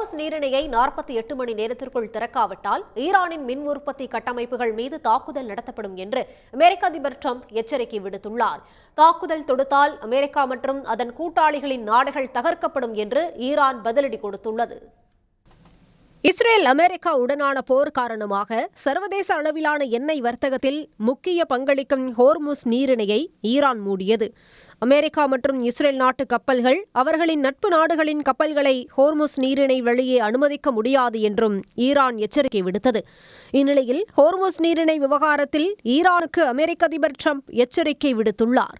Hormuz நீரிணையை 48 மணி நேரத்திற்குள் திறக்காவிட்டால் ஈரானின் மின் உற்பத்தி கட்டமைப்புகள் மீது தாக்குதல் நடத்தப்படும் என்று அமெரிக்க அதிபர் டிரம்ப் எச்சரிக்கை விடுத்துள்ளார். தாக்குதல் தொடுத்தால் அமெரிக்கா மற்றும் அதன் கூட்டாளிகளின் நாடுகள் தகர்க்கப்படும் என்று ஈரான் பதிலடி கொடுத்துள்ளது. இஸ்ரேல் அமெரிக்கா உடனான போர் காரணமாக சர்வதேச அளவிலான எண்ணெய் வர்த்தகத்தில் முக்கிய பங்களிக்கும் ஹோர்முஸ் நீரிணையை ஈரான் மூடியது. அமெரிக்கா மற்றும் இஸ்ரேல் நாட்டு கப்பல்கள் அவர்களின் நட்பு நாடுகளின் கப்பல்களை ஹோர்முஸ் நீரிணை வழியே அனுமதிக்க முடியாது என்றும் ஈரான் எச்சரிக்கை விடுத்தது. இந்நிலையில் ஹோர்முஸ் நீரிணை விவகாரத்தில் ஈரானுக்கு அமெரிக்க அதிபர் டிரம்ப் எச்சரிக்கை விடுத்துள்ளார்.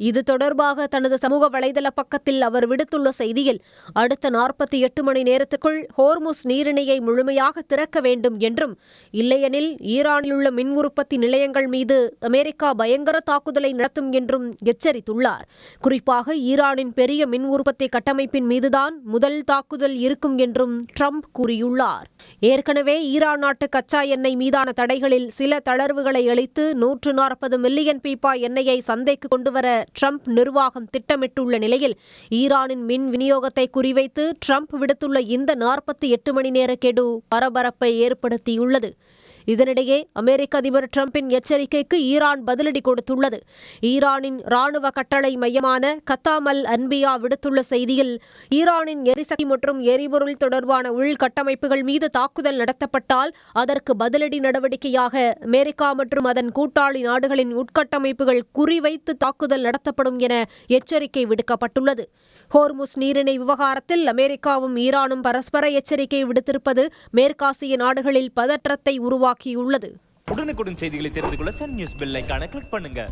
இது தொடர்பாக தனது சமூக வலைதள பக்கத்தில் அவர் விடுத்துள்ள செய்தியில், அடுத்த 48 மணி நேரத்துக்குள் ஹோர்முஸ் நீரிணையை முழுமையாக திறக்க வேண்டும் என்றும், இல்லையெனில் ஈரானில் உள்ள மின் உற்பத்தி நிலையங்கள் மீது அமெரிக்கா பயங்கர தாக்குதலை நடத்தும் என்றும் எச்சரித்துள்ளார். குறிப்பாக ஈரானின் பெரிய மின் உற்பத்தி கட்டமைப்பின் மீதுதான் முதல் தாக்குதல் இருக்கும் என்றும் ட்ரம்ப் கூறியுள்ளார். ஏற்கனவே ஈரான் நாட்டு கச்சா எண்ணெய் மீதான தடைகளில் சில தளர்வுகளை அளித்து 140 மில்லியன் பீப்பா எண்ணெயை சந்தைக்கு கொண்டுவர ட்ரம்ப் நிர்வாகம் திட்டமிட்டுள்ள நிலையில் ஈரானின் மின் விநியோகத்தை குறிவைத்து ட்ரம்ப் விடுத்துள்ள இந்த 48 மணி நேர கெடு பரபரப்பை ஏற்படுத்தியுள்ளது. இதனிடையே அமெரிக்க அதிபர் டிரம்பின் எச்சரிக்கைக்கு ஈரான் பதிலடி கொடுத்துள்ளது. ஈரானின் ராணுவ கட்டளை மையமான கத்தாம் அல் அன்பியா விடுத்துள்ள செய்தியில், ஈரானின் எரிசக்தி மற்றும் எரிபொருள் தொடர்பான உள்கட்டமைப்புகள் மீது தாக்குதல் நடத்தப்பட்டால் அதற்கு பதிலடி நடவடிக்கையாக அமெரிக்கா மற்றும் அதன் கூட்டாளி நாடுகளின் உட்கட்டமைப்புகள் குறிவைத்து தாக்குதல் நடத்தப்படும் என எச்சரிக்கை விடுக்கப்பட்டுள்ளது. ஹோர்முஸ் நீரிணை விவகாரத்தில் அமெரிக்காவும் ஈரானும் பரஸ்பர எச்சரிக்கை விடுத்திருப்பது மேற்காசிய நாடுகளில் பதற்றத்தை உருவாக்கியுள்ளது. உடனுக்குடன் செய்திகளை தெரிந்து கொள்ள சன் நியூஸ் பெல் ஐகானை கிளிக் பண்ணுங்க.